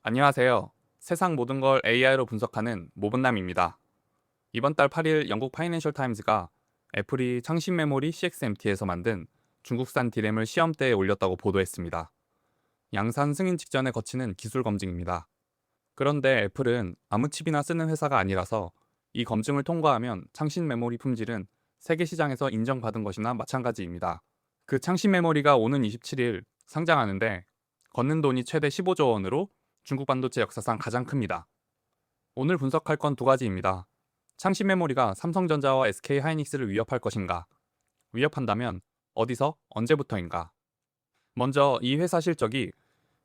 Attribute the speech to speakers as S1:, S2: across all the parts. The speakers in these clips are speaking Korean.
S1: 안녕하세요. 세상 모든 걸 AI로 분석하는 모분남입니다. 이번 달 8일 영국 파이낸셜 타임즈가 애플이 창신 메모리 CXMT에서 만든 중국산 디램을 시험대에 올렸다고 보도했습니다. 양산 승인 직전에 거치는 기술 검증입니다. 그런데 애플은 아무 칩이나 쓰는 회사가 아니라서 이 검증을 통과하면 창신 메모리 품질은 세계 시장에서 인정받은 것이나 마찬가지입니다. 그 창신 메모리가 오는 27일 상장하는데 걷는 돈이 최대 15조 원으로 중국 반도체 역사상 가장 큽니다. 오늘 분석할 건 두 가지입니다. 창신 메모리가 삼성전자와 SK 하이닉스를 위협할 것인가? 위협한다면 어디서, 언제부터인가? 먼저 이 회사 실적이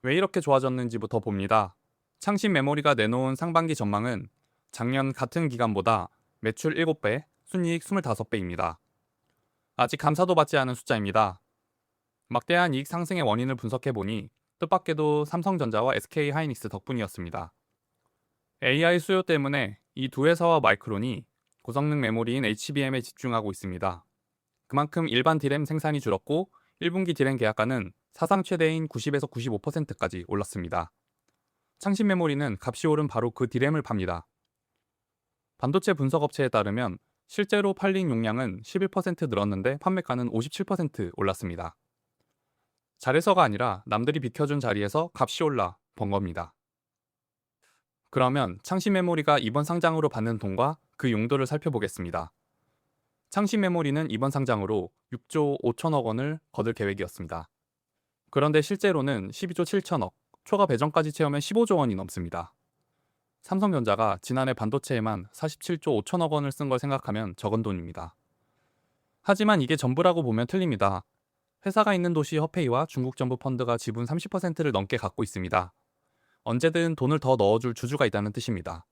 S1: 왜 이렇게 좋아졌는지부터 봅니다. 창신 메모리가 내놓은 상반기 전망은 작년 같은 기간보다 매출 7배, 순이익 25배입니다. 아직 감사도 받지 않은 숫자입니다. 막대한 이익 상승의 원인을 분석해보니 뜻밖에도 삼성전자와 SK 하이닉스 덕분이었습니다. AI 수요 때문에 이 두 회사와 마이크론이 고성능 메모리인 HBM에 집중하고 있습니다. 그만큼 일반 디램 생산이 줄었고 1분기 디램 계약가는 사상 최대인 90에서 95%까지 올랐습니다. 창신 메모리는 값이 오른 바로 그 디램을 팝니다. 반도체 분석업체에 따르면 실제로 팔린 용량은 11% 늘었는데 판매가는 57% 올랐습니다. 잘해서가 아니라 남들이 비켜준 자리에서 값이 올라 번 겁니다. 그러면 창신 메모리가 이번 상장으로 받는 돈과 그 용도를 살펴보겠습니다. 창신 메모리는 이번 상장으로 6조 5천억 원을 거둘 계획이었습니다. 그런데 실제로는 12조 7천억, 초과 배정까지 채우면 15조 원이 넘습니다. 삼성전자가 지난해 반도체에만 47조 5천억 원을 쓴 걸 생각하면 적은 돈입니다. 하지만 이게 전부라고 보면 틀립니다. 회사가 있는 도시 허페이와 중국 정부 펀드가 지분 30%를 넘게 갖고 있습니다. 언제든 돈을 더 넣어줄 주주가 있다는 뜻입니다.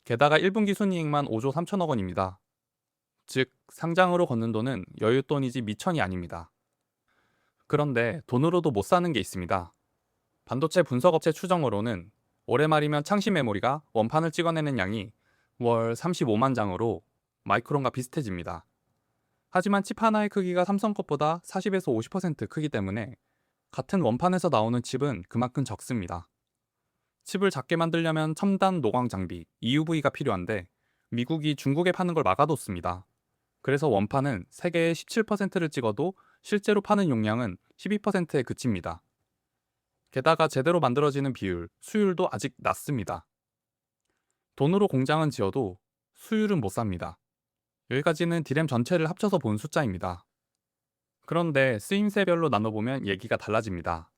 S1: 게다가 1분기 순이익만 5조 3천억 원입니다. 즉, 상장으로 걷는 돈은 여윳돈이지 미천이 아닙니다. 그런데 돈으로도 못 사는 게 있습니다. 반도체 분석업체 추정으로는 올해 말이면 창신 메모리가 원판을 찍어내는 양이 월 35만 장으로 마이크론과 비슷해집니다. 하지만 칩 하나의 크기가 삼성 것보다 40에서 50% 크기 때문에 같은 원판에서 나오는 칩은 그만큼 적습니다. 칩을 작게 만들려면 첨단 노광 장비, EUV가 필요한데 미국이 중국에 파는 걸 막아뒀습니다. 그래서 원판은 세계의 17%를 찍어도 실제로 파는 용량은 12%에 그칩니다. 게다가 제대로 만들어지는 비율, 수율도 아직 낮습니다. 돈으로 공장은 지어도 수율은 못 삽니다. 여기까지는 디램 전체를 합쳐서 본 숫자입니다. 그런데 쓰임새별로 나눠보면 얘기가 달라집니다.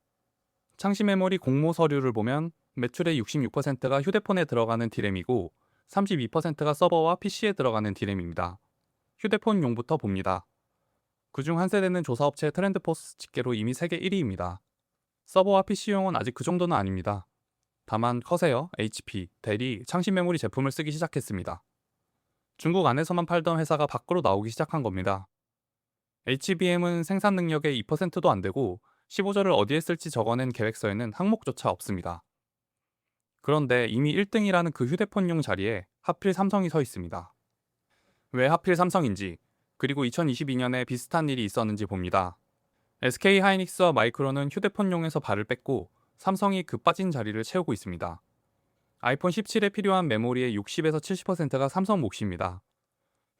S1: 창신 메모리 공모 서류를 보면 매출의 66%가 휴대폰에 들어가는 디램이고 32%가 서버와 PC에 들어가는 디램입니다. 휴대폰용부터 봅니다. 그중 한 세대는 조사업체 트렌드포스 집계로 이미 세계 1위입니다. 서버와 PC용은 아직 그 정도는 아닙니다. 다만 커세어, HP, 델이 창신 메모리 제품을 쓰기 시작했습니다. 중국 안에서만 팔던 회사가 밖으로 나오기 시작한 겁니다. HBM은 생산 능력의 2%도 안 되고 15조를 어디에 쓸지 적어낸 계획서에는 항목조차 없습니다. 그런데 이미 1등이라는 그 휴대폰용 자리에 하필 삼성이 서 있습니다. 왜 하필 삼성인지, 그리고 2022년에 비슷한 일이 있었는지 봅니다. SK 하이닉스와 마이크론은 휴대폰용에서 발을 뺐고 삼성이 그 빠진 자리를 채우고 있습니다. 아이폰 17에 필요한 메모리의 60에서 70%가 삼성 몫입니다.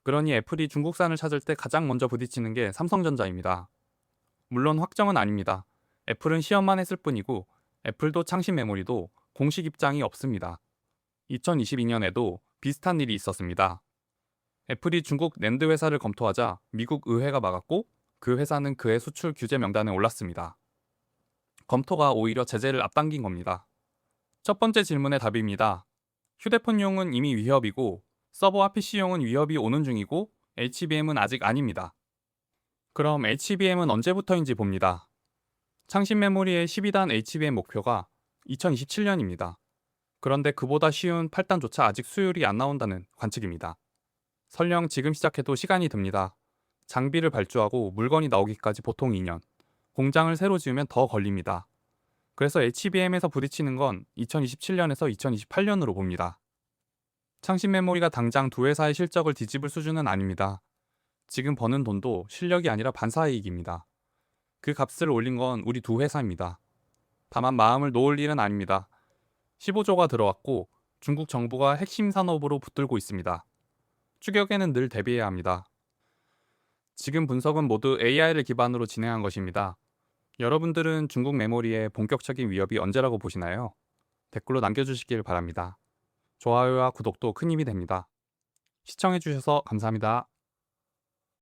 S1: 그러니 애플이 중국산을 찾을 때 가장 먼저 부딪히는 게 삼성전자입니다. 물론 확정은 아닙니다. 애플은 시험만 했을 뿐이고 애플도 창신 메모리도 공식 입장이 없습니다. 2022년에도 비슷한 일이 있었습니다. 애플이 중국 낸드 회사를 검토하자 미국 의회가 막았고 그 회사는 그의 수출 규제 명단에 올랐습니다. 검토가 오히려 제재를 앞당긴 겁니다. 첫 번째 질문의 답입니다. 휴대폰용은 이미 위협이고 서버와 PC용은 위협이 오는 중이고 HBM은 아직 아닙니다. 그럼 HBM은 언제부터인지 봅니다. 창신 메모리의 12단 HBM 목표가 2027년입니다. 그런데 그보다 쉬운 8단조차 아직 수율이 안 나온다는 관측입니다. 설령 지금 시작해도 시간이 듭니다. 장비를 발주하고 물건이 나오기까지 보통 2년, 공장을 새로 지으면 더 걸립니다. 그래서 HBM에서 부딪히는 건 2027년에서 2028년으로 봅니다. 창신 메모리가 당장 두 회사의 실적을 뒤집을 수준은 아닙니다. 지금 버는 돈도 실력이 아니라 반사이익입니다. 그 값을 올린 건 우리 두 회사입니다. 다만 마음을 놓을 일은 아닙니다. 15조가 들어왔고 중국 정부가 핵심 산업으로 붙들고 있습니다. 추격에는 늘 대비해야 합니다. 지금 분석은 모두 AI를 기반으로 진행한 것입니다. 여러분들은 중국 메모리의 본격적인 위협이 언제라고 보시나요? 댓글로 남겨주시길 바랍니다. 좋아요와 구독도 큰 힘이 됩니다. 시청해주셔서 감사합니다.